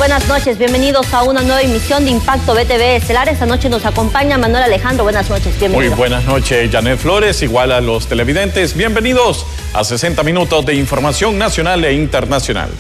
buenas noches, bienvenidos a una nueva emisión de Impacto BTV Estelar. Esta noche nos acompaña Manuel Alejandro. Buenas noches, bienvenido. Muy buenas noches, Janet Flores, igual a los televidentes. Bienvenidos a 60 minutos de información nacional e internacional.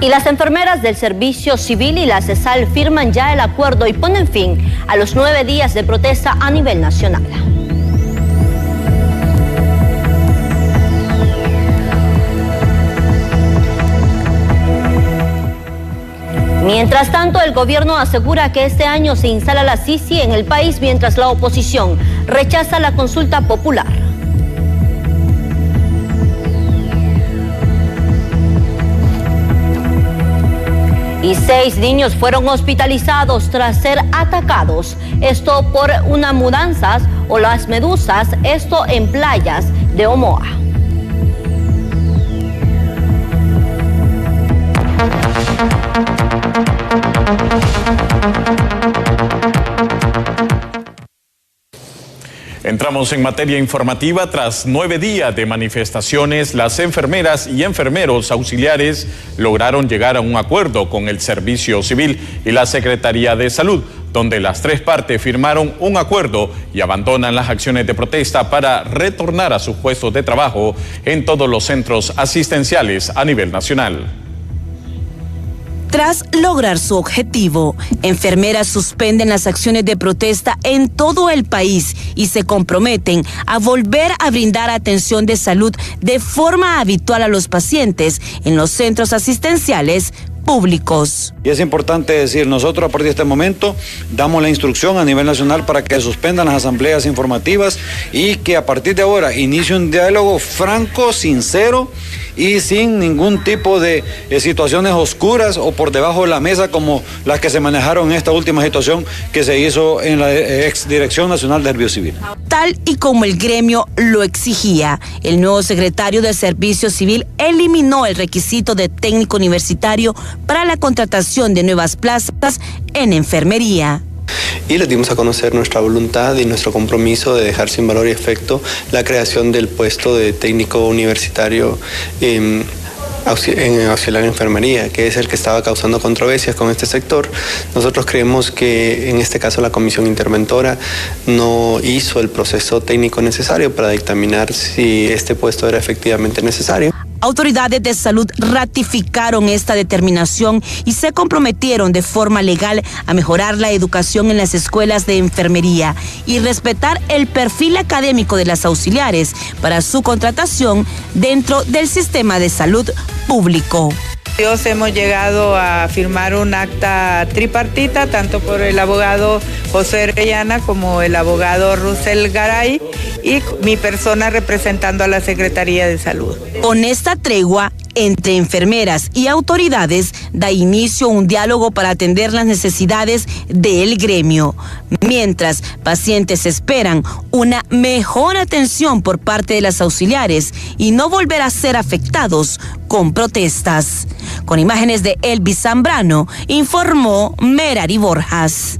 Y las enfermeras del Servicio Civil y la CESAL firman ya el acuerdo y ponen fin a los 9 días de protesta a nivel nacional. Mientras tanto, el gobierno asegura que este año se instala la SISI en el país, mientras la oposición rechaza la consulta popular. Y 6 niños fueron hospitalizados tras ser atacados, esto por unas mudanzas o las medusas, esto en playas de Omoa. Entramos en materia informativa. Tras 9 días de manifestaciones, las enfermeras y enfermeros auxiliares lograron llegar a un acuerdo con el Servicio Civil y la Secretaría de Salud, donde las 3 partes firmaron un acuerdo y abandonan las acciones de protesta para retornar a sus puestos de trabajo en todos los centros asistenciales a nivel nacional. Tras lograr su objetivo, enfermeras suspenden las acciones de protesta en todo el país y se comprometen a volver a brindar atención de salud de forma habitual a los pacientes en los centros asistenciales públicos. Y es importante decir, nosotros a partir de este momento damos la instrucción a nivel nacional para que suspendan las asambleas informativas y que a partir de ahora inicie un diálogo franco, sincero y sin ningún tipo de situaciones oscuras o por debajo de la mesa como las que se manejaron en esta última situación que se hizo en la ex Dirección Nacional de Servicio Civil. Tal y como el gremio lo exigía, el nuevo secretario de Servicio Civil eliminó el requisito de técnico universitario para la contratación de nuevas plazas en enfermería. Y les dimos a conocer nuestra voluntad y nuestro compromiso de dejar sin valor y efecto la creación del puesto de técnico universitario en auxiliar en enfermería, que es el que estaba causando controversias con este sector. Nosotros creemos que en este caso la comisión interventora no hizo el proceso técnico necesario para dictaminar si este puesto era efectivamente necesario. Autoridades de salud ratificaron esta determinación y se comprometieron de forma legal a mejorar la educación en las escuelas de enfermería y respetar el perfil académico de las auxiliares para su contratación dentro del sistema de salud público. Hemos llegado a firmar un acta tripartita, tanto por el abogado José Orellana como el abogado Russell Garay y mi persona representando a la Secretaría de Salud. Con esta tregua entre enfermeras y autoridades da inicio un diálogo para atender las necesidades del gremio, mientras pacientes esperan una mejor atención por parte de las auxiliares y no volver a ser afectados con protestas. Con imágenes de Elvis Zambrano, informó Merari Borjas.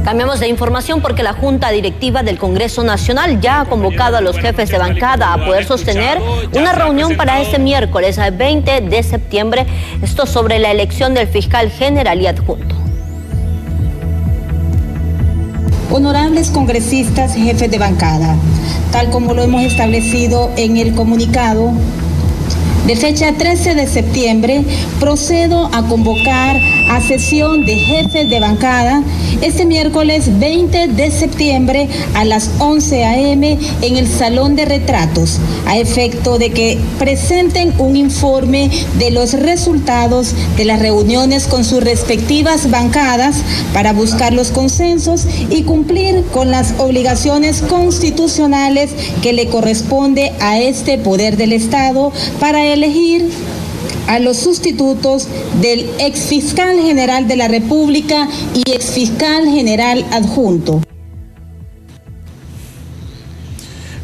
Cambiamos de información porque la Junta Directiva del Congreso Nacional ya ha convocado a los jefes de bancada a poder sostener una reunión para este miércoles 20 de septiembre, esto sobre la elección del fiscal general y adjunto. Honorables congresistas, jefes de bancada, tal como lo hemos establecido en el comunicado de fecha 13 de septiembre, procedo a convocar a sesión de jefes de bancada este miércoles 20 de septiembre a las 11 a.m. en el Salón de Retratos, a efecto de que presenten un informe de los resultados de las reuniones con sus respectivas bancadas para buscar los consensos y cumplir con las obligaciones constitucionales que le corresponde a este poder del Estado para elegir a los sustitutos del exfiscal general de la República y exfiscal general adjunto.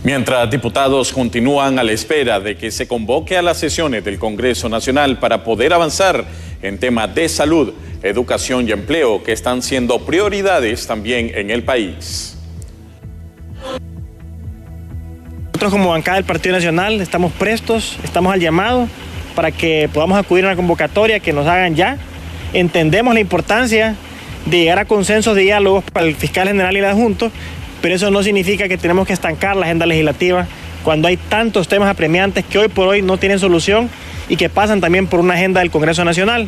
Mientras diputados continúan a la espera de que se convoque a las sesiones del Congreso Nacional para poder avanzar en temas de salud, educación y empleo, que están siendo prioridades también en el país. Nosotros como bancada del Partido Nacional estamos prestos, estamos al llamado para que podamos acudir a una convocatoria que nos hagan ya. Entendemos la importancia de llegar a consensos de diálogos para el fiscal general y el adjunto, pero eso no significa que tenemos que estancar la agenda legislativa cuando hay tantos temas apremiantes que hoy por hoy no tienen solución y que pasan también por una agenda del Congreso Nacional.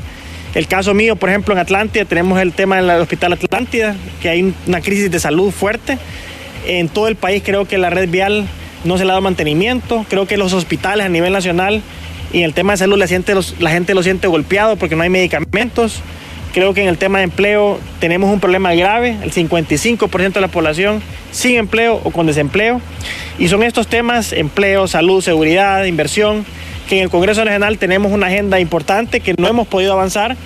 El caso mío, por ejemplo, en Atlántida tenemos el tema del Hospital Atlántida, que hay una crisis de salud fuerte. En todo el país creo que la red vial no se le ha dado mantenimiento, creo que los hospitales a nivel nacional y en el tema de salud la gente lo siente golpeado porque no hay medicamentos. Creo que en el tema de empleo tenemos un problema grave, el 55% de la población sin empleo o con desempleo. Y son estos temas, empleo, salud, seguridad, inversión, que en el Congreso Nacional tenemos una agenda importante que no hemos podido avanzar.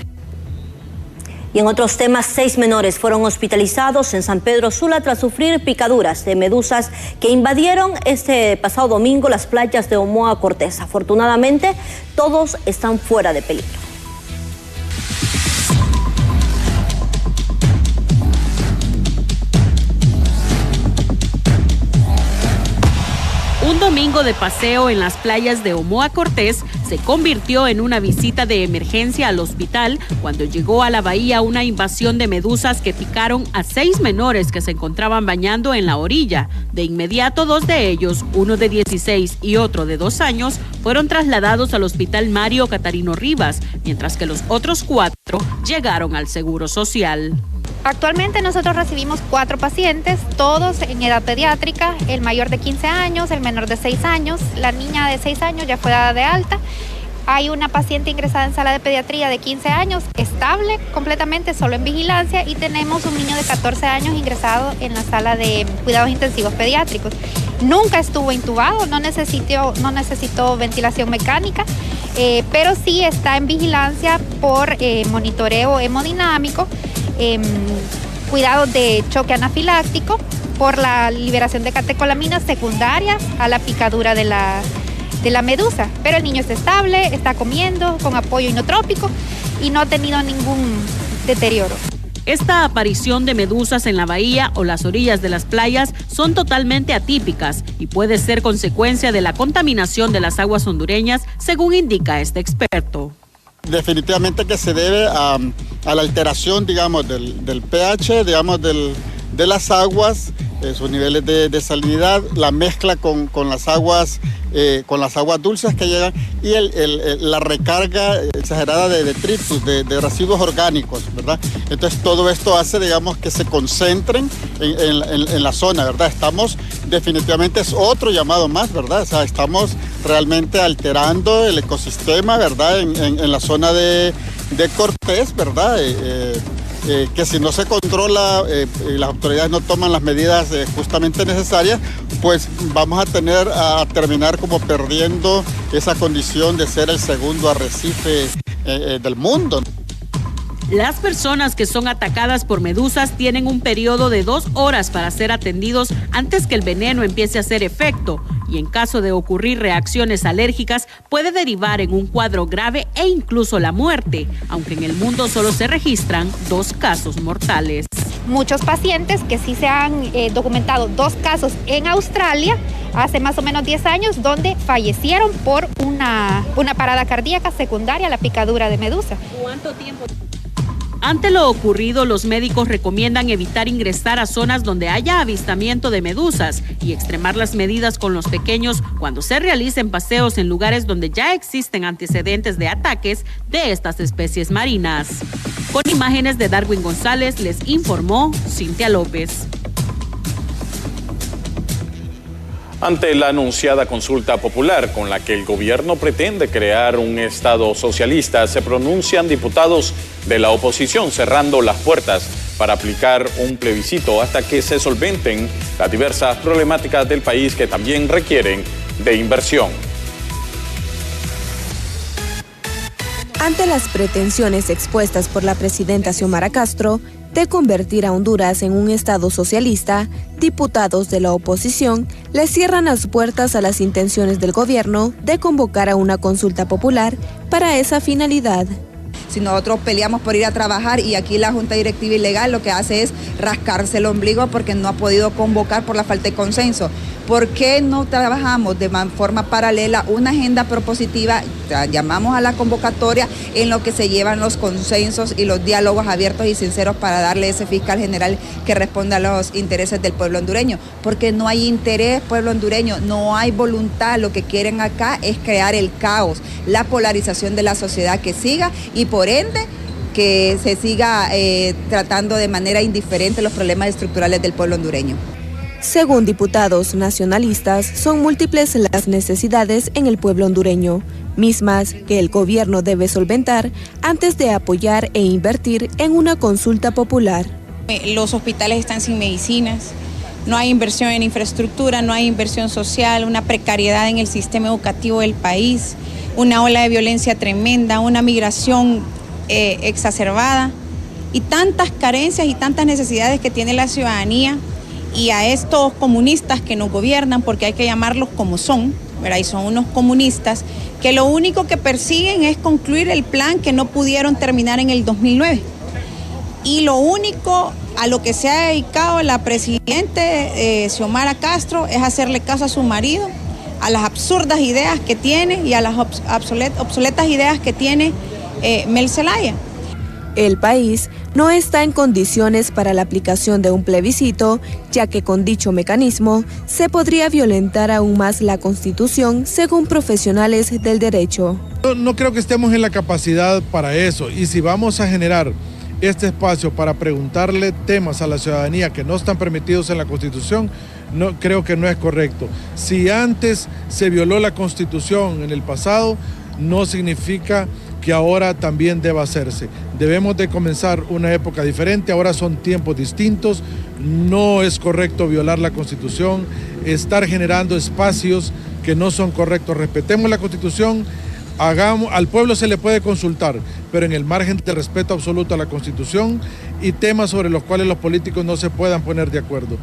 Y en otros temas, 6 menores fueron hospitalizados en San Pedro Sula tras sufrir picaduras de medusas que invadieron este pasado domingo las playas de Omoa Cortés. Afortunadamente, todos están fuera de peligro. Un domingo de paseo en las playas de Omoa Cortés se convirtió en una visita de emergencia al hospital cuando llegó a la bahía una invasión de medusas que picaron a 6 menores que se encontraban bañando en la orilla. De inmediato, 2 de ellos, uno de 16 y otro de 2 años, fueron trasladados al hospital Mario Catarino Rivas, mientras que los otros 4 llegaron al Seguro Social. Actualmente nosotros recibimos 4 pacientes, todos en edad pediátrica, el mayor de 15 años, el menor de 6 años, la niña de 6 años ya fue dada de alta. Hay una paciente ingresada en sala de pediatría de 15 años, estable completamente, solo en vigilancia, y tenemos un niño de 14 años ingresado en la sala de cuidados intensivos pediátricos. Nunca estuvo intubado, no necesitó ventilación mecánica, pero sí está en vigilancia por monitoreo hemodinámico, cuidados de choque anafiláctico por la liberación de catecolaminas secundarias a la picadura de la medusa. Pero el niño está estable, está comiendo con apoyo inotrópico y no ha tenido ningún deterioro. Esta aparición de medusas en la bahía o las orillas de las playas son totalmente atípicas y puede ser consecuencia de la contaminación de las aguas hondureñas, según indica este experto. Definitivamente que se debe a la alteración, digamos, del pH, digamos, de las aguas, sus niveles de salinidad, la mezcla con las aguas dulces que llegan y la recarga exagerada de detritus, de residuos orgánicos, ¿verdad? Entonces todo esto hace, digamos, que se concentren en la zona, ¿verdad? Definitivamente es otro llamado más, ¿verdad? O sea, estamos realmente alterando el ecosistema, ¿verdad? En la zona de Cortés, ¿verdad? Que si no se controla, las autoridades no toman las medidas justamente necesarias, pues vamos a terminar como perdiendo esa condición de ser el segundo arrecife del mundo. Las personas que son atacadas por medusas tienen un periodo de 2 horas para ser atendidos antes que el veneno empiece a hacer efecto, y en caso de ocurrir reacciones alérgicas puede derivar en un cuadro grave e incluso la muerte, aunque en el mundo solo se registran 2 casos mortales. Muchos pacientes que sí se han documentado 2 casos en Australia hace más o menos 10 años, donde fallecieron por una parada cardíaca secundaria a la picadura de medusa. ¿Cuánto tiempo? Ante lo ocurrido, los médicos recomiendan evitar ingresar a zonas donde haya avistamiento de medusas y extremar las medidas con los pequeños cuando se realicen paseos en lugares donde ya existen antecedentes de ataques de estas especies marinas. Con imágenes de Darwin González, les informó Cintia López. Ante la anunciada consulta popular con la que el gobierno pretende crear un Estado socialista, se pronuncian diputados de la oposición cerrando las puertas para aplicar un plebiscito hasta que se solventen las diversas problemáticas del país que también requieren de inversión. Ante las pretensiones expuestas por la presidenta Xiomara Castro de convertir a Honduras en un estado socialista, diputados de la oposición le cierran las puertas a las intenciones del gobierno de convocar a una consulta popular para esa finalidad. Si nosotros peleamos por ir a trabajar y aquí la Junta Directiva Ilegal lo que hace es rascarse el ombligo porque no ha podido convocar por la falta de consenso. ¿Por qué no trabajamos de forma paralela una agenda propositiva? Llamamos a la convocatoria en lo que se llevan los consensos y los diálogos abiertos y sinceros para darle ese fiscal general que responda a los intereses del pueblo hondureño. Porque no hay interés, pueblo hondureño, no hay voluntad. Lo que quieren acá es crear el caos, la polarización de la sociedad que siga y por ende que se siga tratando de manera indiferente los problemas estructurales del pueblo hondureño. Según diputados nacionalistas, son múltiples las necesidades en el pueblo hondureño, mismas que el gobierno debe solventar antes de apoyar e invertir en una consulta popular. Los hospitales están sin medicinas, no hay inversión en infraestructura, no hay inversión social, una precariedad en el sistema educativo del país, una ola de violencia tremenda, una migración exacerbada y tantas carencias y tantas necesidades que tiene la ciudadanía. Y a estos comunistas que nos gobiernan, porque hay que llamarlos como son, ¿verdad? Y son unos comunistas que lo único que persiguen es concluir el plan que no pudieron terminar en el 2009. Y lo único a lo que se ha dedicado la presidente Xiomara Castro es hacerle caso a su marido, a las absurdas ideas que tiene y a las obsoletas ideas que tiene Mel Zelaya. El país no está en condiciones para la aplicación de un plebiscito, ya que con dicho mecanismo se podría violentar aún más la Constitución, según profesionales del derecho. No creo que estemos en la capacidad para eso, y si vamos a generar este espacio para preguntarle temas a la ciudadanía que no están permitidos en la Constitución, no, creo que no es correcto. Si antes se violó la Constitución en el pasado, no significa que ahora también deba hacerse. Debemos de comenzar una época diferente, ahora son tiempos distintos, no es correcto violar la Constitución, estar generando espacios que no son correctos. Respetemos la Constitución, al pueblo se le puede consultar, pero en el margen de respeto absoluto a la Constitución y temas sobre los cuales los políticos no se puedan poner de acuerdo.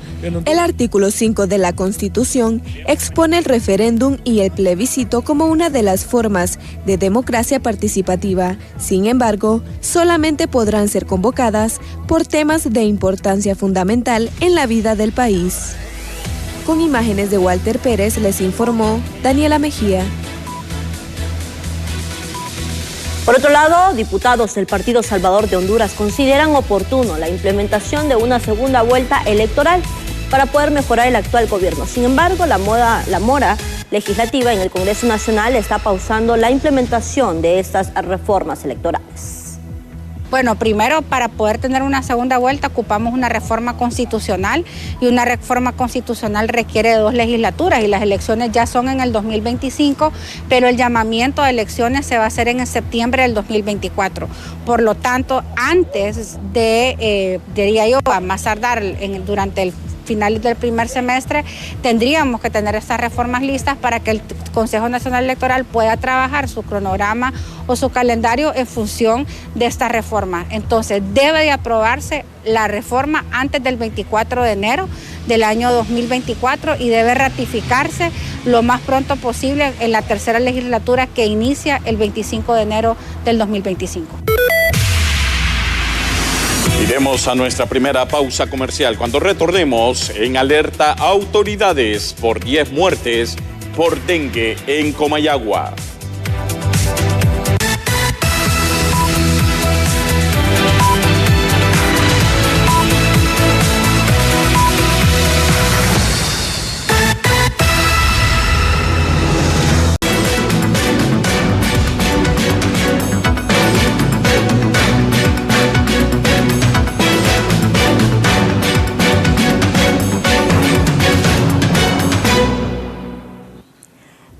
El artículo 5 de la Constitución expone el referéndum y el plebiscito como una de las formas de democracia participativa. Sin embargo, solamente podrán ser convocadas por temas de importancia fundamental en la vida del país. Con imágenes de Walter Pérez les informó Daniela Mejía. Por otro lado, diputados del Partido Salvador de Honduras consideran oportuno la implementación de una segunda vuelta electoral para poder mejorar el actual gobierno. Sin embargo, la mora legislativa en el Congreso Nacional está pausando la implementación de estas reformas electorales. Bueno, primero, para poder tener una segunda vuelta ocupamos una reforma constitucional y una reforma constitucional requiere de 2 legislaturas y las elecciones ya son en el 2025, pero el llamamiento a elecciones se va a hacer en septiembre del 2024. Por lo tanto, antes de, diría yo, a más tardar durante el final del primer semestre, tendríamos que tener estas reformas listas para que el Consejo Nacional Electoral pueda trabajar su cronograma o su calendario en función de esta reforma. Entonces, debe de aprobarse la reforma antes del 24 de enero del año 2024 y debe ratificarse lo más pronto posible en la tercera legislatura que inicia el 25 de enero del 2025. Iremos a nuestra primera pausa comercial. Cuando retornemos, en alerta autoridades por 10 muertes por dengue en Comayagua.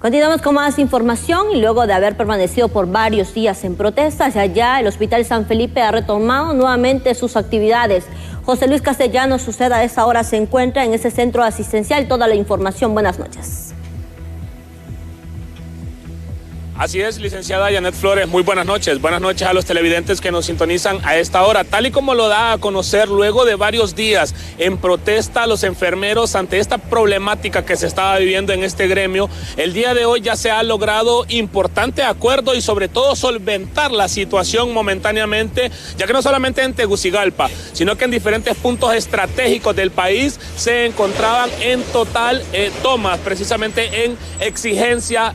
Continuamos con más información y luego de haber permanecido por varios días en protestas, allá el Hospital San Felipe ha retomado nuevamente sus actividades. José Luis Castellanos, usted a esa hora se encuentra en ese centro asistencial. Toda la información, buenas noches. Así es, licenciada Janet Flores, muy buenas noches. Buenas noches a los televidentes que nos sintonizan a esta hora. Tal y como lo da a conocer luego de varios días en protesta a los enfermeros ante esta problemática que se estaba viviendo en este gremio, el día de hoy ya se ha logrado importante acuerdo y sobre todo solventar la situación momentáneamente, ya que no solamente en Tegucigalpa, sino que en diferentes puntos estratégicos del país se encontraban en total tomas, precisamente en exigencia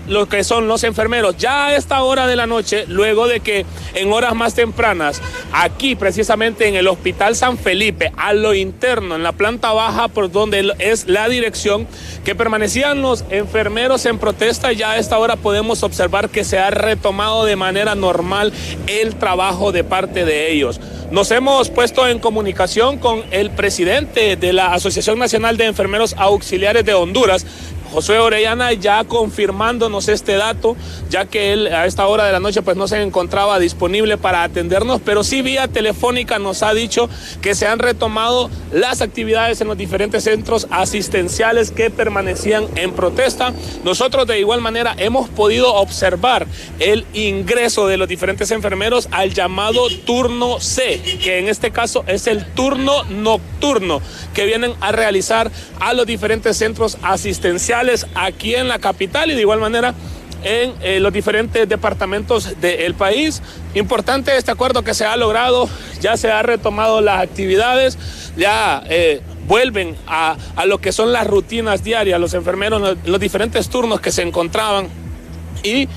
lo que son los enfermeros. Ya a esta hora de la noche, luego de que en horas más tempranas, aquí precisamente en el Hospital San Felipe, a lo interno, en la planta baja, por donde es la dirección, que permanecían los enfermeros en protesta, ya a esta hora podemos observar que se ha retomado de manera normal el trabajo de parte de ellos. Nos hemos puesto en comunicación con el presidente de la Asociación Nacional de Enfermeros Auxiliares de Honduras, Josué Orellana, ya confirmándonos este dato, ya que él a esta hora de la noche pues no se encontraba disponible para atendernos, pero sí vía telefónica nos ha dicho que se han retomado las actividades en los diferentes centros asistenciales que permanecían en protesta. Nosotros de igual manera hemos podido observar el ingreso de los diferentes enfermeros al llamado turno C, que en este caso es el turno nocturno que vienen a realizar a los diferentes centros asistenciales aquí en la capital y de igual manera en los diferentes departamentos del país. Importante este acuerdo que se ha logrado, ya se ha retomado las actividades, ya vuelven a lo que son las rutinas diarias, los enfermeros, los diferentes turnos que se encontraban. Y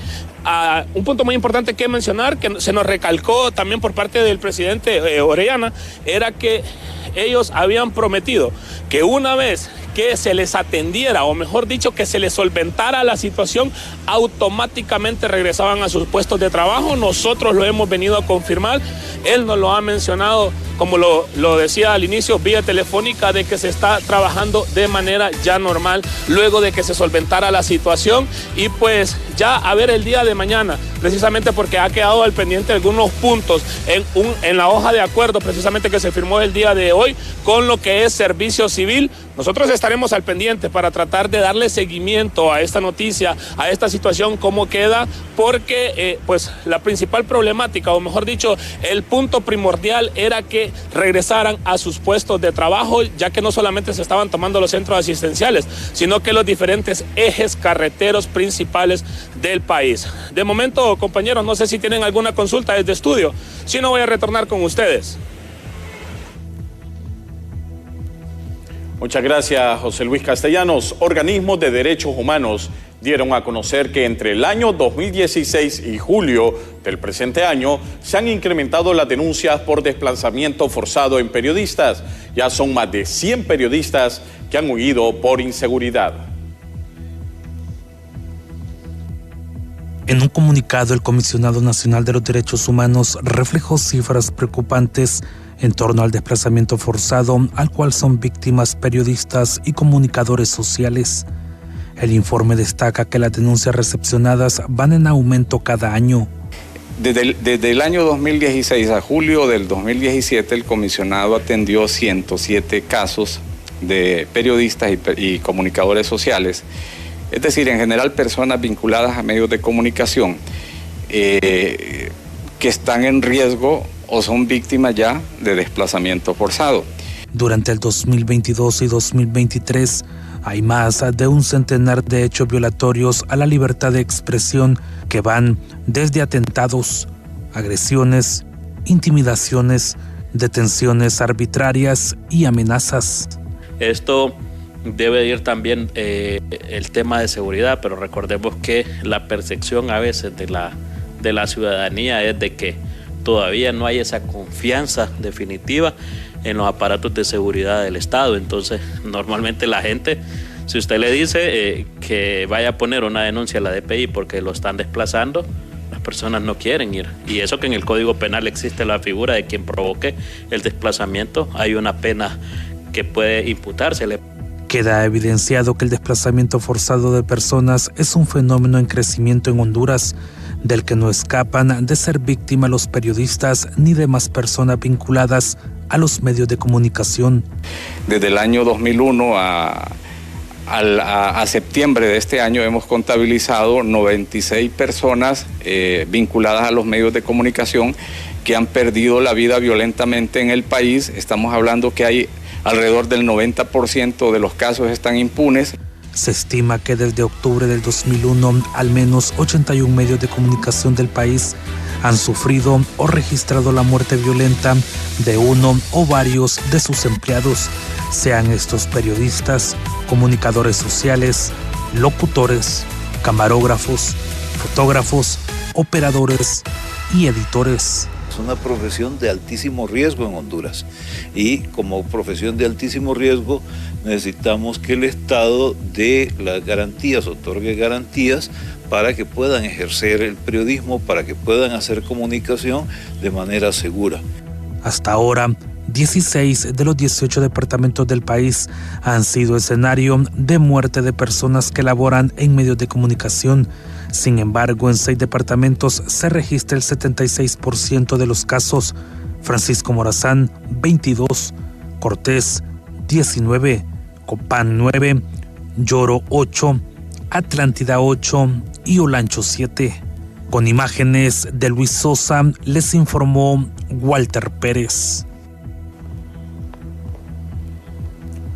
un punto muy importante que mencionar, que se nos recalcó también por parte del presidente Orellana, era que ellos habían prometido que una vez que se les atendiera, o mejor dicho, que se les solventara la situación, automáticamente regresaban a sus puestos de trabajo. Nosotros lo hemos venido a confirmar. Él nos lo ha mencionado, como lo decía al inicio, vía telefónica, de que se está trabajando de manera ya normal luego de que se solventara la situación. Y pues ya a ver el día de mañana, precisamente porque ha quedado al pendiente algunos puntos en la hoja de acuerdo precisamente que se firmó el día de hoy con lo que es servicio civil. Nosotros estaremos al pendiente para tratar de darle seguimiento a esta noticia, a esta situación, cómo queda, porque pues la principal problemática, o mejor dicho, el punto primordial era que regresaran a sus puestos de trabajo, ya que no solamente se estaban tomando los centros asistenciales, sino que los diferentes ejes carreteros principales del país. De momento, compañeros, no sé si tienen alguna consulta desde estudio, si no voy a retornar con ustedes. Muchas gracias, José Luis Castellanos. Organismos de derechos humanos dieron a conocer que entre el año 2016 y julio del presente año se han incrementado las denuncias por desplazamiento forzado en periodistas. Ya son más de 100 periodistas que han huido por inseguridad. En un comunicado, el Comisionado Nacional de los Derechos Humanos reflejó cifras preocupantes en torno al desplazamiento forzado al cual son víctimas periodistas y comunicadores sociales. El informe destaca que las denuncias recepcionadas van en aumento cada año. Desde el año 2016 a julio del 2017, el comisionado atendió 107 casos de periodistas y comunicadores sociales, es decir, en general personas vinculadas a medios de comunicación que están en riesgo o son víctimas ya de desplazamiento forzado. Durante el 2022 y 2023 hay más de un centenar de hechos violatorios a la libertad de expresión que van desde atentados, agresiones, intimidaciones, detenciones arbitrarias y amenazas. Esto debe ir también el tema de seguridad, pero recordemos que la percepción a veces de la ciudadanía es de que todavía no hay esa confianza definitiva en los aparatos de seguridad del Estado. Entonces, normalmente la gente, si usted le dice que vaya a poner una denuncia a la DPI porque lo están desplazando, las personas no quieren ir. Y eso que en el Código Penal existe la figura de quien provoque el desplazamiento, hay una pena que puede imputársele. Queda evidenciado que el desplazamiento forzado de personas es un fenómeno en crecimiento en Honduras, del que no escapan de ser víctimas los periodistas ni demás personas vinculadas a los medios de comunicación. Desde el año 2001 A septiembre de este año hemos contabilizado 96 personas vinculadas a los medios de comunicación que han perdido la vida violentamente en el país. Estamos hablando que hay alrededor del 90% de los casos están impunes. Se estima que desde octubre del 2001 al menos 81 medios de comunicación del país han sufrido o registrado la muerte violenta de uno o varios de sus empleados, sean estos periodistas, comunicadores sociales, locutores, camarógrafos, fotógrafos, operadores y editores. Es una profesión de altísimo riesgo en Honduras y como profesión de altísimo riesgo necesitamos que el Estado dé las garantías, otorgue garantías para que puedan ejercer el periodismo, para que puedan hacer comunicación de manera segura. Hasta ahora, 16 de los 18 departamentos del país han sido escenario de muerte de personas que laboran en medios de comunicación. Sin embargo, en 6 departamentos se registra el 76% de los casos. Francisco Morazán, 22, Cortés, 19, Copán, 9, Lloro, 8, Atlántida, 8 y Olancho, 7. Con imágenes de Luis Sosa, les informó Walter Pérez.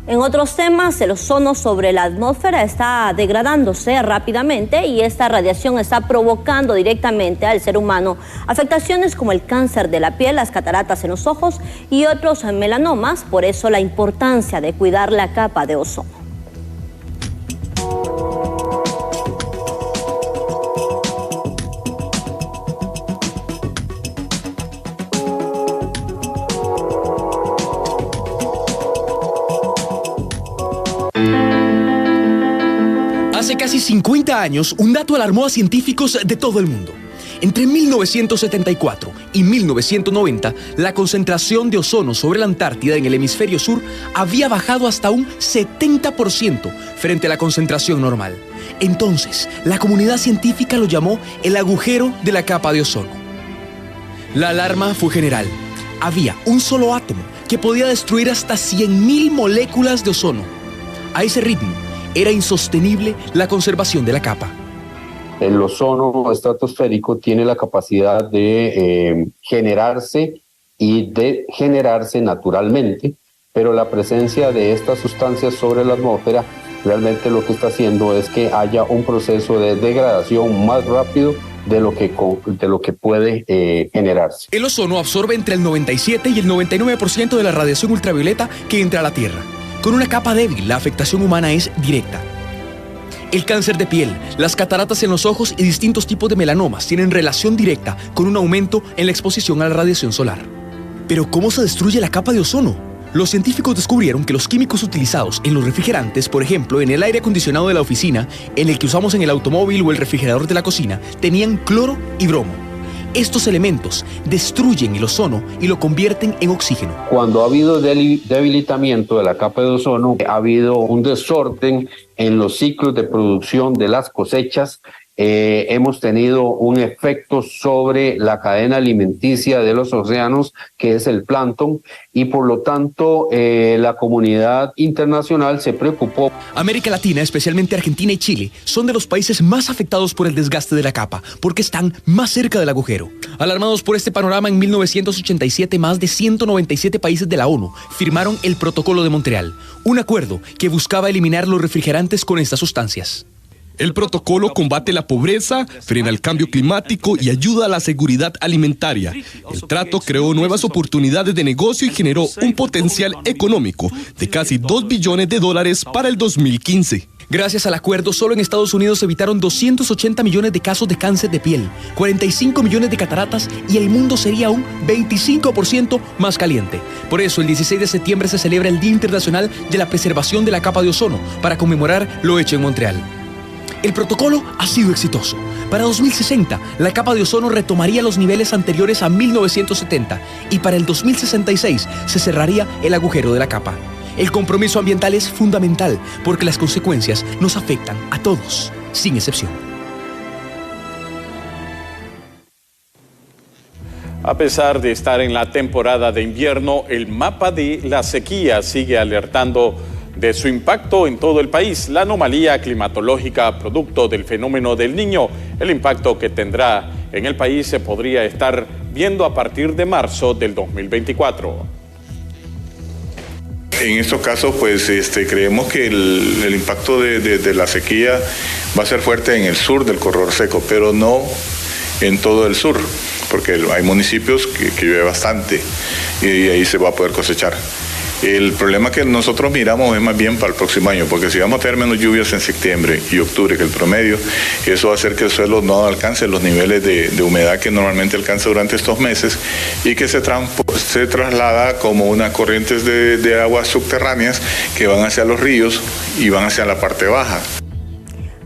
En otros temas, el ozono sobre la atmósfera está degradándose rápidamente y esta radiación está provocando directamente al ser humano afectaciones como el cáncer de la piel, las cataratas en los ojos y otros melanomas. Por eso la importancia de cuidar la capa de ozono. Hace casi 50 años, un dato alarmó a científicos de todo el mundo. Entre 1974 y 1990, la concentración de ozono sobre la Antártida en el hemisferio sur había bajado hasta un 70% frente a la concentración normal. Entonces, la comunidad científica lo llamó el agujero de la capa de ozono. La alarma fue general. Había un solo átomo que podía destruir hasta 100.000 moléculas de ozono. A ese ritmo, era insostenible la conservación de la capa. El ozono estratosférico tiene la capacidad de generarse y degenerarse naturalmente, pero la presencia de estas sustancias sobre la atmósfera realmente lo que está haciendo es que haya un proceso de degradación más rápido de lo que puede generarse. El ozono absorbe entre el 97 y el 99% de la radiación ultravioleta que entra a la Tierra. Con una capa débil, la afectación humana es directa. El cáncer de piel, las cataratas en los ojos y distintos tipos de melanomas tienen relación directa con un aumento en la exposición a la radiación solar. Pero ¿cómo se destruye la capa de ozono? Los científicos descubrieron que los químicos utilizados en los refrigerantes, por ejemplo, en el aire acondicionado de la oficina, en el que usamos en el automóvil o el refrigerador de la cocina, tenían cloro y bromo. Estos elementos destruyen el ozono y lo convierten en oxígeno. Cuando ha habido debilitamiento de la capa de ozono, ha habido un desorden en los ciclos de producción de las cosechas. Hemos tenido un efecto sobre la cadena alimenticia de los océanos, que es el plancton, y por lo tanto la comunidad internacional se preocupó. América Latina, especialmente Argentina y Chile, son de los países más afectados por el desgaste de la capa, porque están más cerca del agujero. Alarmados por este panorama, en 1987 más de 197 países de la ONU firmaron el Protocolo de Montreal, un acuerdo que buscaba eliminar los refrigerantes con estas sustancias. El protocolo combate la pobreza, frena el cambio climático y ayuda a la seguridad alimentaria. El trato creó nuevas oportunidades de negocio y generó un potencial económico de casi $2 billones para el 2015. Gracias al acuerdo, solo en Estados Unidos se evitaron 280 millones de casos de cáncer de piel, 45 millones de cataratas y el mundo sería un 25% más caliente. Por eso, el 16 de septiembre se celebra el Día Internacional de la Preservación de la Capa de Ozono, para conmemorar lo hecho en Montreal. El protocolo ha sido exitoso. Para 2060, la capa de ozono retomaría los niveles anteriores a 1970 y para el 2066 se cerraría el agujero de la capa. El compromiso ambiental es fundamental porque las consecuencias nos afectan a todos, sin excepción. A pesar de estar en la temporada de invierno, el mapa de la sequía sigue alertando de su impacto en todo el país, la anomalía climatológica producto del fenómeno del Niño, el impacto que tendrá en el país se podría estar viendo a partir de marzo del 2024. En estos casos, pues creemos que el impacto de la sequía va a ser fuerte en el sur del corredor seco, pero no en todo el sur, porque hay municipios que llueve bastante y ahí se va a poder cosechar. El problema que nosotros miramos es más bien para el próximo año, porque si vamos a tener menos lluvias en septiembre y octubre que el promedio, eso va a hacer que el suelo no alcance los niveles de humedad que normalmente alcanza durante estos meses y que se traslada como unas corrientes de aguas subterráneas que van hacia los ríos y van hacia la parte baja.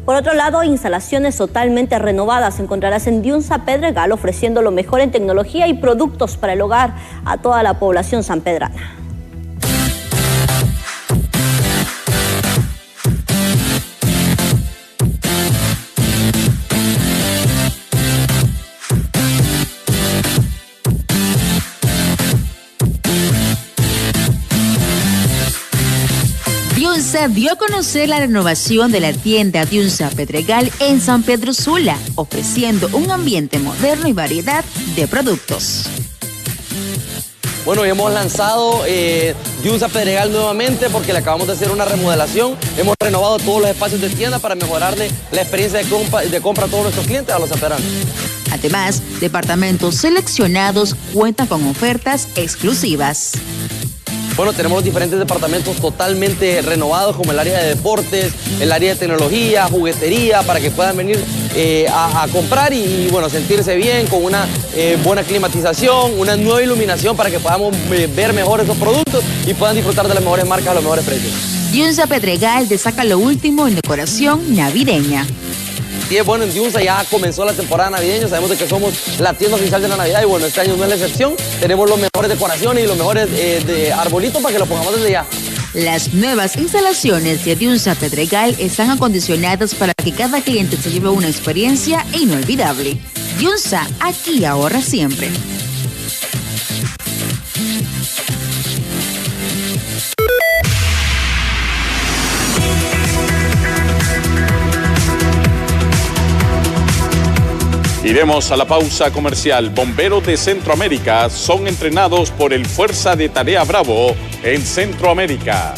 Por otro lado, instalaciones totalmente renovadas encontrarás en Diunsa Pedregal, ofreciendo lo mejor en tecnología y productos para el hogar a toda la población sanpedrana. Diunsa dio a conocer la renovación de la tienda Diunsa Pedregal en San Pedro Sula, ofreciendo un ambiente moderno y variedad de productos. Bueno, hoy hemos lanzado Diunsa Pedregal nuevamente porque le acabamos de hacer una remodelación. Hemos renovado todos los espacios de tienda para mejorarle la experiencia de compra a todos nuestros clientes, a los sanpedranos. Además, departamentos seleccionados cuentan con ofertas exclusivas. Bueno, tenemos los diferentes departamentos totalmente renovados, como el área de deportes, el área de tecnología, juguetería, para que puedan venir a comprar y bueno, sentirse bien, con una buena climatización, una nueva iluminación para que podamos ver mejor esos productos y puedan disfrutar de las mejores marcas a los mejores precios. Diunsa Pedregal destaca lo último en decoración navideña. Sí, bueno, en Diunsa ya comenzó la temporada navideña, sabemos de que somos la tienda oficial de la Navidad y bueno, este año no es la excepción. Tenemos los mejores decoraciones y los mejores de arbolitos para que los pongamos desde ya. Las nuevas instalaciones de Diunsa Pedregal están acondicionadas para que cada cliente se lleve una experiencia inolvidable. Diunsa, aquí ahorra siempre. Iremos a la pausa comercial. Bomberos de Centroamérica son entrenados por el Fuerza de Tarea Bravo en Centroamérica.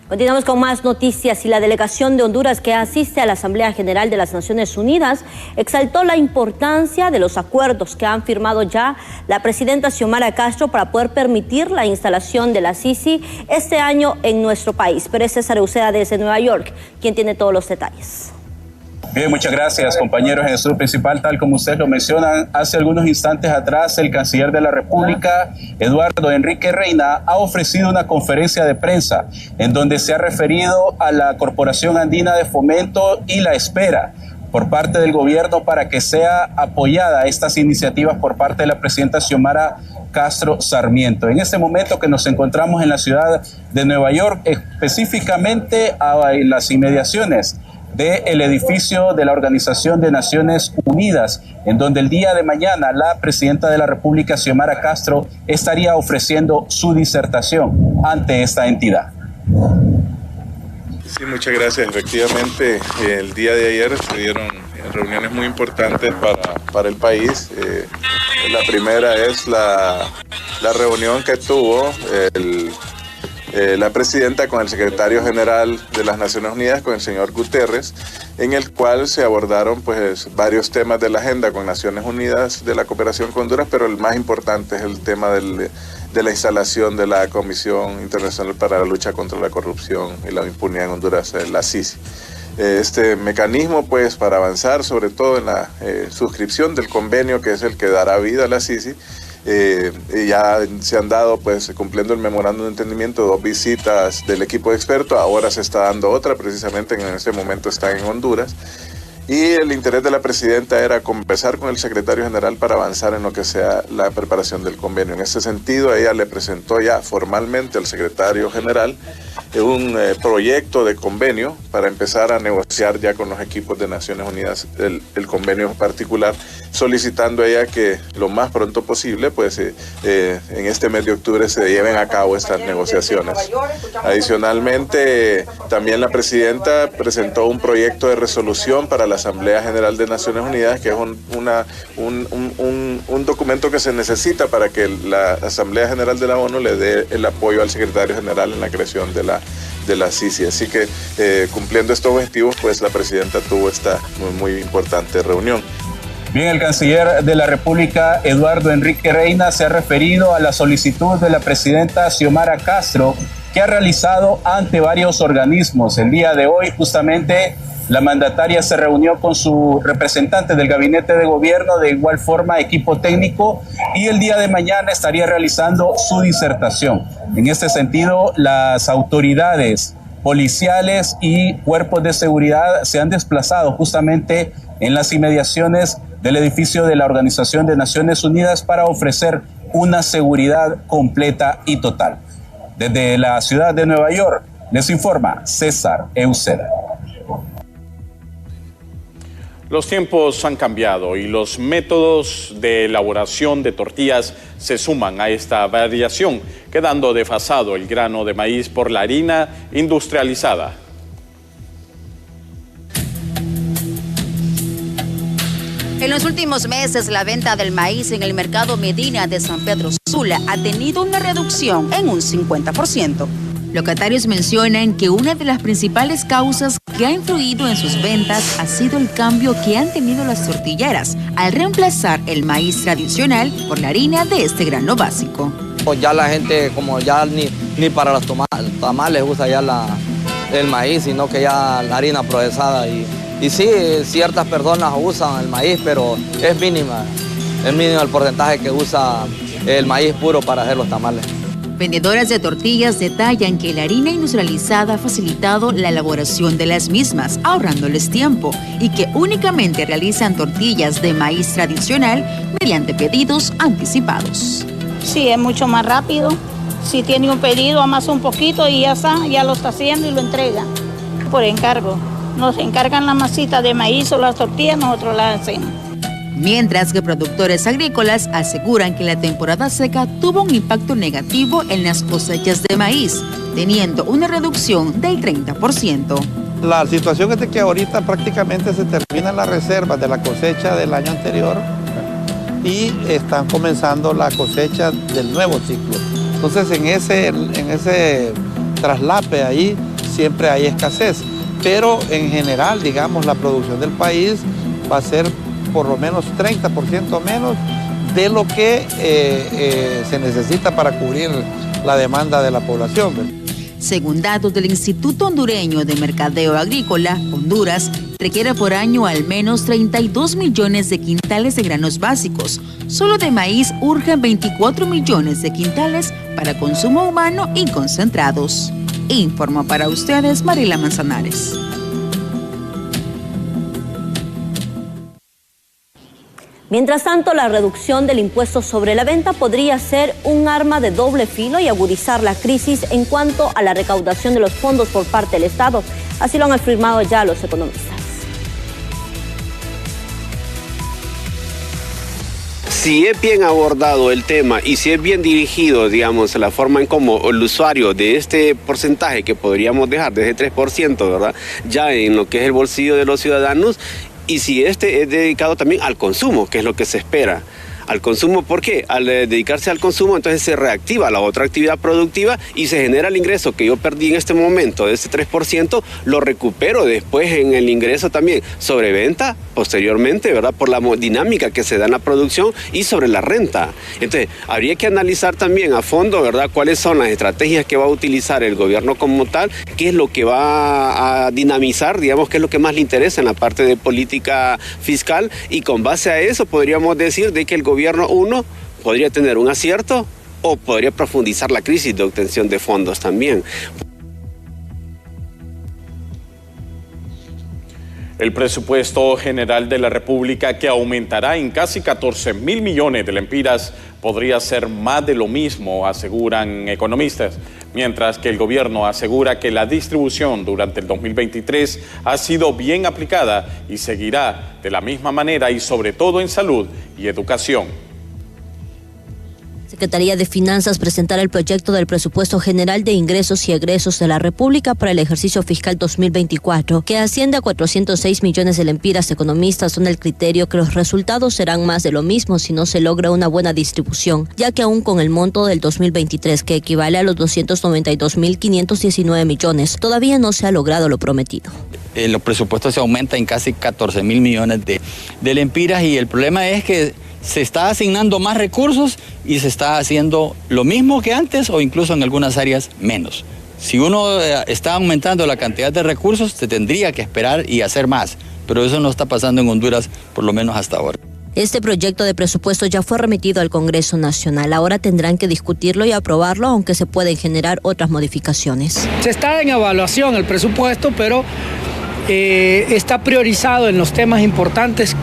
Continuamos con más noticias y la delegación de Honduras que asiste a la Asamblea General de las Naciones Unidas exaltó la importancia de los acuerdos que han firmado ya la presidenta Xiomara Castro para poder permitir la instalación de la Sisi este año en nuestro país. Pero es César Uceda desde Nueva York quien tiene todos los detalles. Bien, muchas gracias, compañeros. En el estudio principal, tal como ustedes lo mencionan, hace algunos instantes atrás, el canciller de la República, Eduardo Enrique Reina, ha ofrecido una conferencia de prensa en donde se ha referido a la Corporación Andina de Fomento y la espera por parte del gobierno para que sea apoyada estas iniciativas por parte de la presidenta Xiomara Castro Sarmiento. En este momento que nos encontramos en la ciudad de Nueva York, específicamente en las inmediaciones del edificio de la Organización de Naciones Unidas, en donde el día de mañana la presidenta de la República, Xiomara Castro, estaría ofreciendo su disertación ante esta entidad. Sí, muchas gracias. Efectivamente, el día de ayer se dieron reuniones muy importantes para el país. La primera es la reunión que tuvo la presidenta con el secretario general de las Naciones Unidas, con el señor Guterres, en el cual se abordaron pues varios temas de la agenda con Naciones Unidas de la cooperación con Honduras, pero el más importante es el tema de la instalación de la Comisión Internacional para la Lucha contra la Corrupción y la Impunidad en Honduras, la CICI. Este mecanismo pues para avanzar sobre todo en la suscripción del convenio que es el que dará vida a la CICI. Ya se han dado, pues cumpliendo el memorándum de entendimiento, 2 visitas del equipo de expertos. Ahora se está dando otra, precisamente en este momento está en Honduras. Y el interés de la presidenta era conversar con el secretario general para avanzar en lo que sea la preparación del convenio. En ese sentido, ella le presentó ya formalmente al secretario general un proyecto de convenio para empezar a negociar ya con los equipos de Naciones Unidas el convenio particular, solicitando a ella que lo más pronto posible, pues en este mes de octubre se lleven a cabo estas negociaciones. Adicionalmente, también la presidenta presentó un proyecto de resolución para la Asamblea General de Naciones Unidas, que es un documento que se necesita para que la Asamblea General de la ONU le dé el apoyo al secretario general en la creación de la CICI. Así que cumpliendo estos objetivos, pues la presidenta tuvo esta muy importante reunión. Bien, el canciller de la República, Eduardo Enrique Reina, se ha referido a la solicitud de la presidenta Xiomara Castro, que ha realizado ante varios organismos. El día de hoy, justamente, la mandataria se reunió con su representante del gabinete de gobierno, de igual forma equipo técnico, y el día de mañana estaría realizando su disertación. En este sentido, las autoridades policiales y cuerpos de seguridad se han desplazado justamente en las inmediaciones del edificio de la Organización de Naciones Unidas para ofrecer una seguridad completa y total. Desde la ciudad de Nueva York, les informa César Euseda. Los tiempos han cambiado y los métodos de elaboración de tortillas se suman a esta variación, quedando desfasado el grano de maíz por la harina industrializada. En los últimos meses, la venta del maíz en el mercado Medina de San Pedro Sula ha tenido una reducción en un 50%. Locatarios mencionan que una de las principales causas que ha influido en sus ventas ha sido el cambio que han tenido las tortilleras al reemplazar el maíz tradicional por la harina de este grano básico. Ya la gente como ya ni para los tamales usa ya el maíz, sino que ya la harina procesada. Y sí, ciertas personas usan el maíz, pero es mínimo el porcentaje que usa el maíz puro para hacer los tamales. Vendedoras de tortillas detallan que la harina industrializada ha facilitado la elaboración de las mismas, ahorrándoles tiempo, y que únicamente realizan tortillas de maíz tradicional mediante pedidos anticipados. Sí, es mucho más rápido. Si tiene un pedido, amasa un poquito y ya lo está haciendo y lo entrega por encargo. Nos encargan la masita de maíz o las tortillas, nosotros las hacemos. Mientras que productores agrícolas aseguran que la temporada seca tuvo un impacto negativo en las cosechas de maíz, teniendo una reducción del 30%. La situación es de que ahorita prácticamente se terminan las reservas de la cosecha del año anterior y están comenzando la cosecha del nuevo ciclo. Entonces en ese traslape ahí siempre hay escasez, pero en general, digamos, la producción del país va a ser por lo menos 30% menos de lo que se necesita para cubrir la demanda de la población. Según datos del Instituto Hondureño de Mercadeo Agrícola, Honduras requiere por año al menos 32 millones de quintales de granos básicos. Solo de maíz urgen 24 millones de quintales para consumo humano y concentrados. Informa para ustedes Marila Manzanares. Mientras tanto, la reducción del impuesto sobre la venta podría ser un arma de doble filo y agudizar la crisis en cuanto a la recaudación de los fondos por parte del Estado. Así lo han afirmado ya los economistas. Si es bien abordado el tema y si es bien dirigido, digamos, la forma en cómo el usuario de este porcentaje que podríamos dejar de ese 3%, ¿verdad? Ya en lo que es el bolsillo de los ciudadanos, y si este es dedicado también al consumo, que es lo que se espera. Al consumo, ¿por qué? Al dedicarse al consumo, entonces se reactiva la otra actividad productiva y se genera el ingreso que yo perdí en este momento de ese 3%, lo recupero después en el ingreso también sobre venta, posteriormente, ¿verdad? Por la dinámica que se da en la producción y sobre la renta. Entonces, habría que analizar también a fondo, ¿verdad? Cuáles son las estrategias que va a utilizar el gobierno como tal, qué es lo que va a dinamizar, digamos, qué es lo que más le interesa en la parte de política fiscal, y con base a eso podríamos decir de que el gobierno podría tener un acierto o podría profundizar la crisis de obtención de fondos también. El presupuesto general de la República, que aumentará en casi 14.000 millones de lempiras, podría ser más de lo mismo, aseguran economistas. mientras que el gobierno asegura que la distribución durante el 2023 ha sido bien aplicada y seguirá de la misma manera y sobre todo en salud y educación. Secretaría de Finanzas presentará el proyecto del Presupuesto General de Ingresos y Egresos de la República para el ejercicio fiscal 2024, que asciende a 406 millones de lempiras. Economistas son del criterio que los resultados serán más de lo mismo si no se logra una buena distribución, ya que aún con el monto del 2023, que equivale a los 292.519 millones, todavía no se ha logrado lo prometido. Los presupuestos se aumentan en casi 14.000 millones de lempiras y el problema es que se está asignando más recursos y se está haciendo lo mismo que antes o incluso en algunas áreas menos. Si uno está aumentando la cantidad de recursos, se tendría que esperar y hacer más, pero eso no está pasando en Honduras, por lo menos hasta ahora. Este proyecto de presupuesto ya fue remitido al Congreso Nacional. Ahora tendrán que discutirlo y aprobarlo, aunque se pueden generar otras modificaciones. Se está en evaluación el presupuesto, pero está priorizado en los temas importantes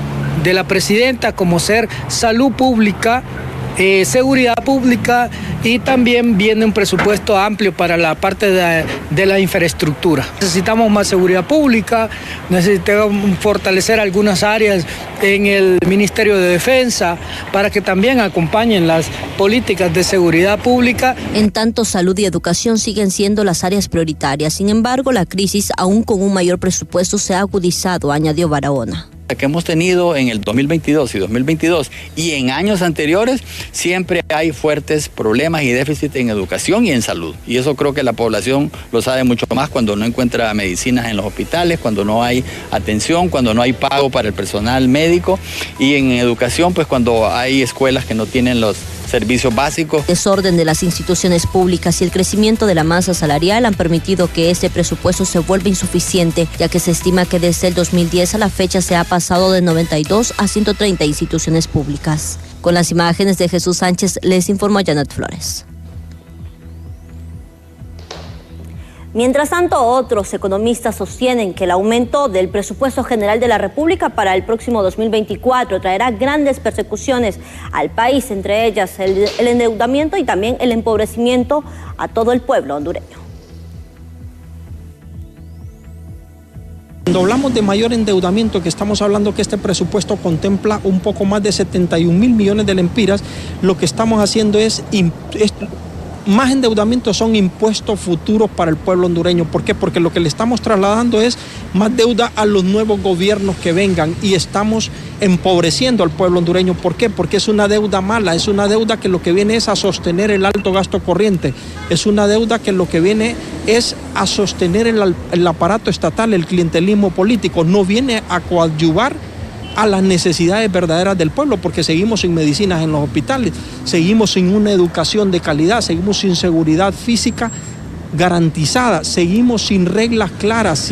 de la presidenta, como ser salud pública, seguridad pública, y también viene un presupuesto amplio para la parte de la infraestructura. Necesitamos más seguridad pública, necesitamos fortalecer algunas áreas en el Ministerio de Defensa para que también acompañen las políticas de seguridad pública. En tanto, salud y educación siguen siendo las áreas prioritarias. Sin embargo, la crisis, aún con un mayor presupuesto, se ha agudizado, añadió Barahona. Que hemos tenido en el 2022 y en años anteriores, siempre hay fuertes problemas y déficit en educación y en salud. Y eso creo que la población lo sabe mucho más cuando no encuentra medicinas en los hospitales, cuando no hay atención, cuando no hay pago para el personal médico, y en educación, pues cuando hay escuelas que no tienen los servicios básicos. Desorden de las instituciones públicas y el crecimiento de la masa salarial han permitido que este presupuesto se vuelva insuficiente, ya que se estima que desde el 2010 a la fecha se ha pasado de 92 a 130 instituciones públicas. Con las imágenes de Jesús Sánchez, les informó Janet Flores. Mientras tanto, otros economistas sostienen que el aumento del presupuesto general de la República para el próximo 2024 traerá grandes persecuciones al país, entre ellas el endeudamiento y también el empobrecimiento a todo el pueblo hondureño. Cuando hablamos de mayor endeudamiento, que estamos hablando que este presupuesto contempla un poco más de 71.000 millones de lempiras, lo que estamos haciendo es más endeudamiento, son impuestos futuros para el pueblo hondureño. ¿Por qué? Porque lo que le estamos trasladando es más deuda a los nuevos gobiernos que vengan y estamos empobreciendo al pueblo hondureño. ¿Por qué? Porque es una deuda mala, es una deuda que lo que viene es a sostener el alto gasto corriente, es una deuda que lo que viene es a sostener el aparato estatal, el clientelismo político, no viene a coadyuvar a las necesidades verdaderas del pueblo, porque seguimos sin medicinas en los hospitales, seguimos sin una educación de calidad, seguimos sin seguridad física garantizada, seguimos sin reglas claras.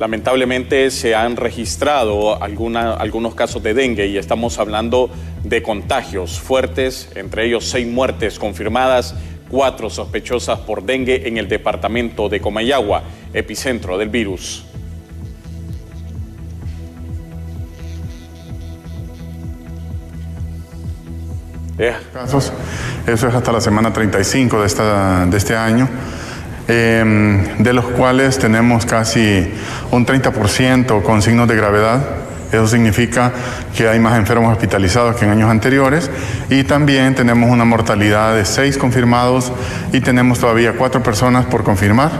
Lamentablemente se han registrado algunos casos de dengue y estamos hablando de contagios fuertes, entre ellos 6 muertes confirmadas, 4 sospechosas por dengue en el departamento de Comayagua, epicentro del virus. Casos, eso es hasta la semana 35 de este año, de los cuales tenemos casi un 30% con signos de gravedad. Eso significa que hay más enfermos hospitalizados que en años anteriores, y también tenemos una mortalidad de 6 confirmados y tenemos todavía 4 personas por confirmar.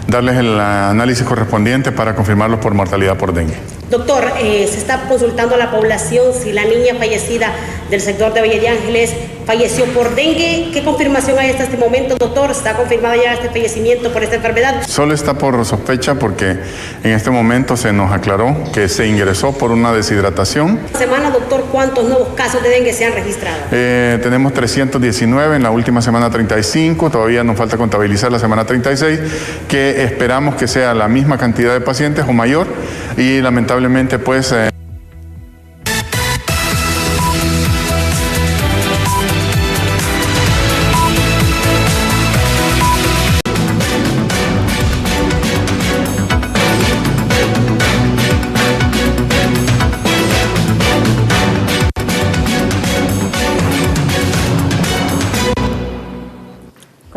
Darles el análisis correspondiente para confirmarlos por mortalidad por dengue. Doctor, se está consultando a la población si la niña fallecida del sector de Valle de Ángeles falleció por dengue. ¿Qué confirmación hay hasta este momento, doctor? ¿Está confirmada ya este fallecimiento por esta enfermedad? Solo está por sospecha porque en este momento se nos aclaró que se ingresó por una deshidratación. Semana, doctor, ¿cuántos nuevos casos de dengue se han registrado? Tenemos 319, en la última semana 35, todavía nos falta contabilizar la semana 36, que esperamos que sea la misma cantidad de pacientes o mayor, y lamentablemente pues...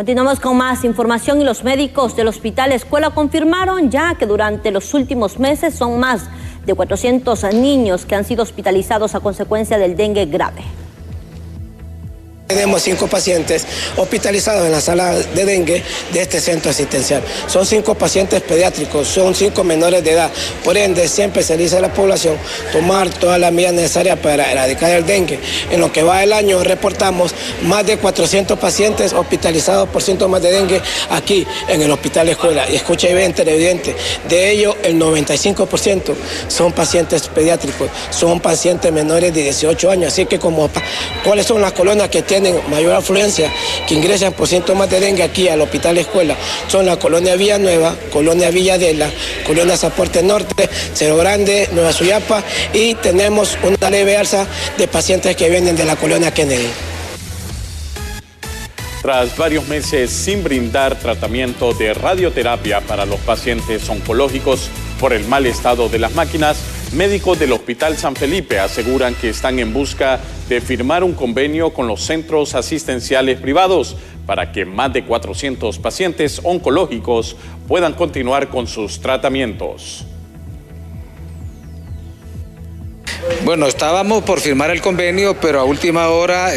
Continuamos con más información y los médicos del Hospital Escuela confirmaron ya que durante los últimos meses son más de 400 niños que han sido hospitalizados a consecuencia del dengue grave. Tenemos 5 pacientes hospitalizados en la sala de dengue de este centro asistencial. Son 5 pacientes pediátricos, son 5 menores de edad. Por ende, siempre se dice a la población tomar todas las medidas necesarias para erradicar el dengue. En lo que va del año reportamos más de 400 pacientes hospitalizados por síntomas de dengue aquí en el Hospital Escuela. Y escucha bien, televidente, de ellos el 95% son pacientes pediátricos, son pacientes menores de 18 años. Así que ¿cuáles son las colonias que tienen mayor afluencia, que ingresan por síntomas de dengue aquí al Hospital Escuela? Son la colonia Villanueva, colonia Villadela, colonia Zaporte Norte, Cerro Grande, Nueva Suyapa, y tenemos una leve alza de pacientes que vienen de la colonia Kennedy. Tras varios meses sin brindar tratamiento de radioterapia para los pacientes oncológicos por el mal estado de las máquinas, médicos del Hospital San Felipe aseguran que están en busca de firmar un convenio con los centros asistenciales privados para que más de 400 pacientes oncológicos puedan continuar con sus tratamientos. Bueno, estábamos por firmar el convenio, pero a última hora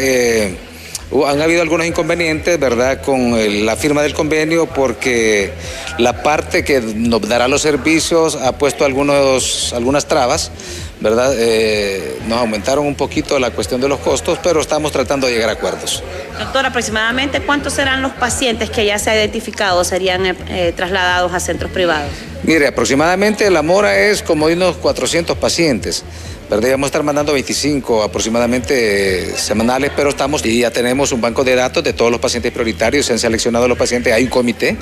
han habido algunos inconvenientes, ¿verdad?, con la firma del convenio, porque la parte que nos dará los servicios ha puesto algunas trabas, ¿verdad? Nos aumentaron un poquito la cuestión de los costos, pero estamos tratando de llegar a acuerdos. Doctor, aproximadamente ¿cuántos serán los pacientes que ya se ha identificado serían trasladados a centros privados? Mire, aproximadamente la mora es como de unos 400 pacientes, ¿verdad? Vamos a estar mandando 25 aproximadamente semanales, pero ya tenemos un banco de datos de todos los pacientes prioritarios, se han seleccionado los pacientes, hay un comité,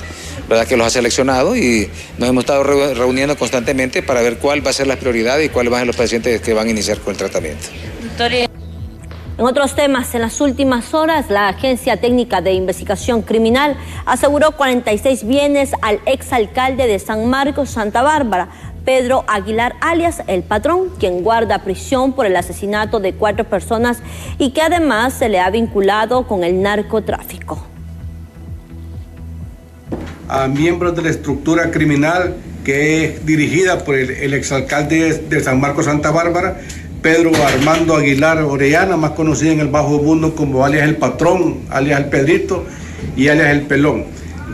¿verdad?, que los ha seleccionado, y nos hemos estado reuniendo constantemente para ver cuál va a ser la prioridad y cuáles van a ser los pacientes que van a iniciar con el tratamiento. Doctor, en otros temas, en las últimas horas, la Agencia Técnica de Investigación Criminal aseguró 46 bienes al exalcalde de San Marcos, Santa Bárbara, Pedro Aguilar, alias El Patrón, quien guarda prisión por el asesinato de 4 personas y que además se le ha vinculado con el narcotráfico. A miembros de la estructura criminal que es dirigida por el exalcalde de San Marcos, Santa Bárbara, Pedro Armando Aguilar Orellana, más conocido en el bajo mundo como alias El Patrón, alias El Pedrito y alias El Pelón.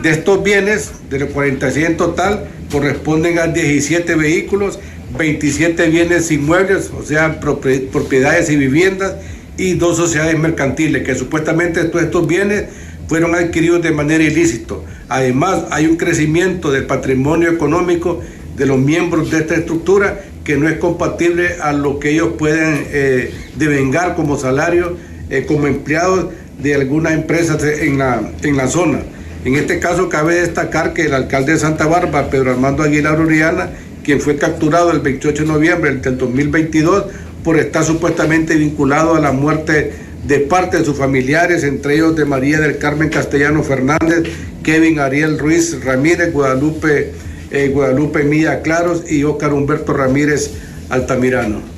De estos bienes, de los 46 en total, corresponden a 17 vehículos, 27 bienes inmuebles, o sea, propiedades y viviendas, y 2 sociedades mercantiles, que supuestamente todos estos bienes fueron adquiridos de manera ilícita. Además, hay un crecimiento del patrimonio económico de los miembros de esta estructura que no es compatible a lo que ellos pueden devengar como salario, como empleados de algunas empresas en la zona. En este caso cabe destacar que el alcalde de Santa Bárbara, Pedro Armando Aguilar Orellana, quien fue capturado el 28 de noviembre del 2022 por estar supuestamente vinculado a la muerte de parte de sus familiares, entre ellos de María del Carmen Castellano Fernández, Kevin Ariel Ruiz Ramírez, Guadalupe Milla Claros y Óscar Humberto Ramírez Altamirano.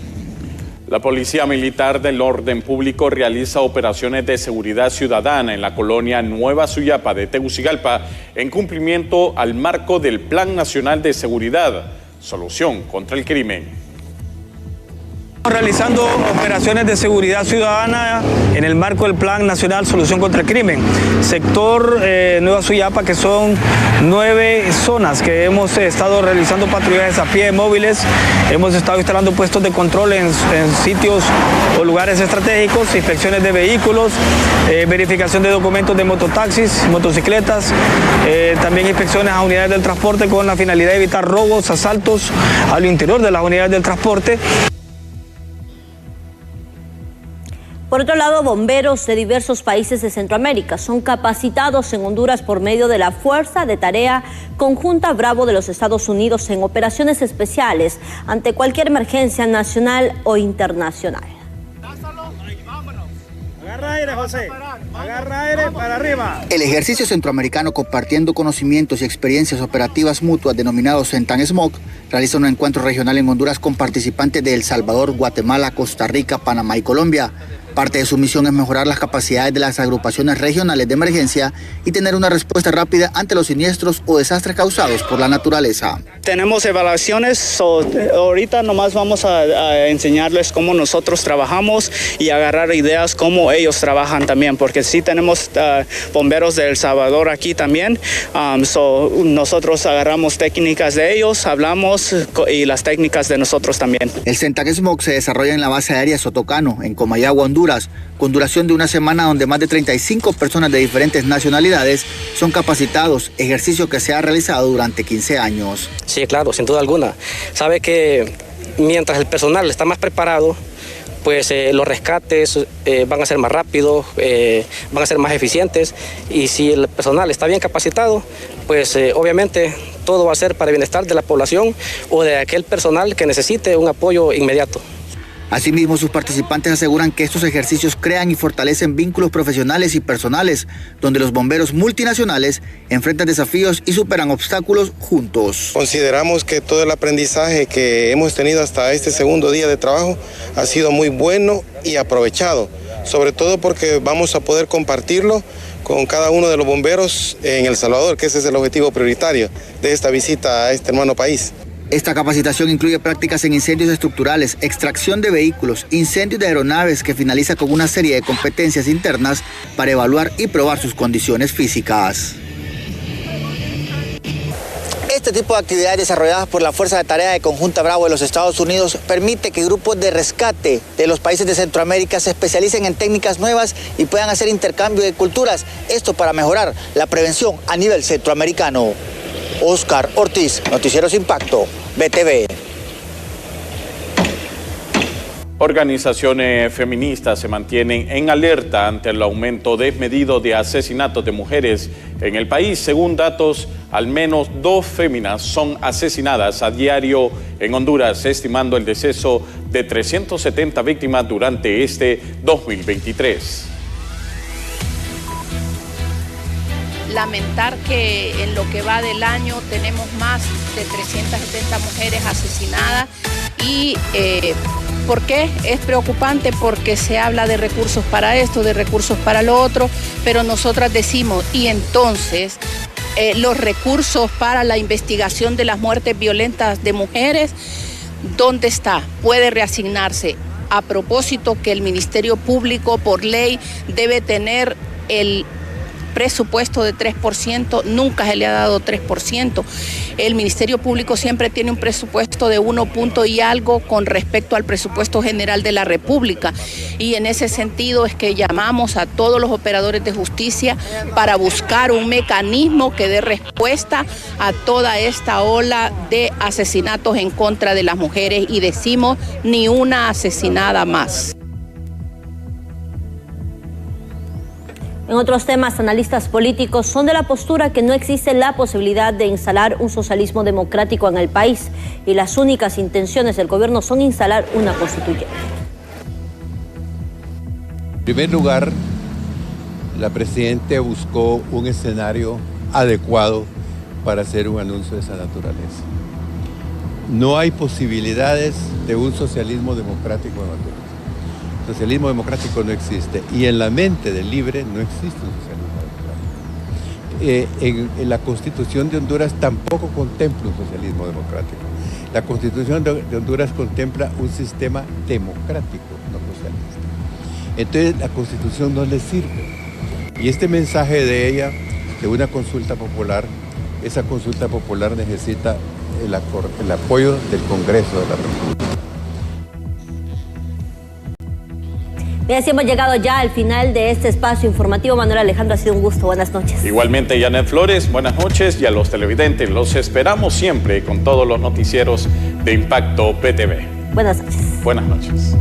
La Policía Militar del Orden Público realiza operaciones de seguridad ciudadana en la colonia Nueva Suyapa de Tegucigalpa en cumplimiento al marco del Plan Nacional de Seguridad, Solución contra el Crimen. Realizando operaciones de seguridad ciudadana en el marco del Plan Nacional Solución contra el Crimen. Sector Nueva Suyapa, que son 9 zonas que hemos estado realizando patrullajes a pie, móviles. Hemos estado instalando puestos de control en sitios o lugares estratégicos, inspecciones de vehículos, verificación de documentos de mototaxis, motocicletas, también inspecciones a unidades del transporte con la finalidad de evitar robos, asaltos al interior de las unidades del transporte. Por otro lado, bomberos de diversos países de Centroamérica son capacitados en Honduras por medio de la Fuerza de Tarea Conjunta Bravo de los Estados Unidos en operaciones especiales ante cualquier emergencia nacional o internacional. Agarra aire, José. Agarra aire para arriba. El ejército centroamericano, compartiendo conocimientos y experiencias operativas mutuas denominados Centan Smoke, realiza un encuentro regional en Honduras con participantes de El Salvador, Guatemala, Costa Rica, Panamá y Colombia. Parte de su misión es mejorar las capacidades de las agrupaciones regionales de emergencia y tener una respuesta rápida ante los siniestros o desastres causados por la naturaleza. Tenemos evaluaciones, ahorita nomás vamos a enseñarles cómo nosotros trabajamos y agarrar ideas cómo ellos trabajan también, porque sí tenemos bomberos de El Salvador aquí también, nosotros agarramos técnicas de ellos, hablamos y las técnicas de nosotros también. El Centan Smog se desarrolla en la base aérea Sotocano, en Comayagua, Honduras, con duración de una semana donde más de 35 personas de diferentes nacionalidades son capacitados, ejercicio que se ha realizado durante 15 años. Sí, claro, sin duda alguna. Sabe que mientras el personal está más preparado, pues los rescates van a ser más rápidos, van a ser más eficientes, y si el personal está bien capacitado, pues obviamente todo va a ser para el bienestar de la población o de aquel personal que necesite un apoyo inmediato. Asimismo, sus participantes aseguran que estos ejercicios crean y fortalecen vínculos profesionales y personales, donde los bomberos multinacionales enfrentan desafíos y superan obstáculos juntos. Consideramos que todo el aprendizaje que hemos tenido hasta este segundo día de trabajo ha sido muy bueno y aprovechado, sobre todo porque vamos a poder compartirlo con cada uno de los bomberos en El Salvador, que ese es el objetivo prioritario de esta visita a este hermano país. Esta capacitación incluye prácticas en incendios estructurales, extracción de vehículos, incendios de aeronaves, que finaliza con una serie de competencias internas para evaluar y probar sus condiciones físicas. Este tipo de actividades desarrolladas por la Fuerza de Tarea de Conjunta Bravo de los Estados Unidos permite que grupos de rescate de los países de Centroamérica se especialicen en técnicas nuevas y puedan hacer intercambio de culturas. Esto para mejorar la prevención a nivel centroamericano. Oscar Ortiz, Noticieros Impacto, BTV. Organizaciones feministas se mantienen en alerta ante el aumento desmedido de asesinatos de mujeres en el país. Según datos, al menos 2 féminas son asesinadas a diario en Honduras, estimando el deceso de 370 víctimas durante este 2023. Lamentar que en lo que va del año tenemos más de 370 mujeres asesinadas. Y ¿por qué? Es preocupante porque se habla de recursos para esto, de recursos para lo otro, pero nosotras decimos, y entonces los recursos para la investigación de las muertes violentas de mujeres, ¿dónde está? Puede reasignarse. A propósito que el Ministerio Público por ley debe tener el presupuesto de 3%, nunca se le ha dado 3%. El Ministerio Público siempre tiene un presupuesto de 1 punto y algo con respecto al presupuesto general de la República. Y en ese sentido es que llamamos a todos los operadores de justicia para buscar un mecanismo que dé respuesta a toda esta ola de asesinatos en contra de las mujeres, y decimos ni una asesinada más. En otros temas, analistas políticos son de la postura que no existe la posibilidad de instalar un socialismo democrático en el país, y las únicas intenciones del gobierno son instalar una constituyente. En primer lugar, la presidenta buscó un escenario adecuado para hacer un anuncio de esa naturaleza. No hay posibilidades de un socialismo democrático en Honduras. El socialismo democrático no existe, y en la mente del libre no existe un socialismo democrático. En la Constitución de Honduras tampoco contempla un socialismo democrático. La Constitución de Honduras contempla un sistema democrático, no socialista. Entonces la Constitución no le sirve. Y este mensaje de ella, de una consulta popular, esa consulta popular necesita el apoyo del Congreso de la República. Bien, así hemos llegado ya al final de este espacio informativo. Manuel Alejandro, ha sido un gusto. Buenas noches. Igualmente, Janet Flores, buenas noches. Y a los televidentes, los esperamos siempre con todos los noticieros de Impacto PTV. Buenas noches. Buenas noches.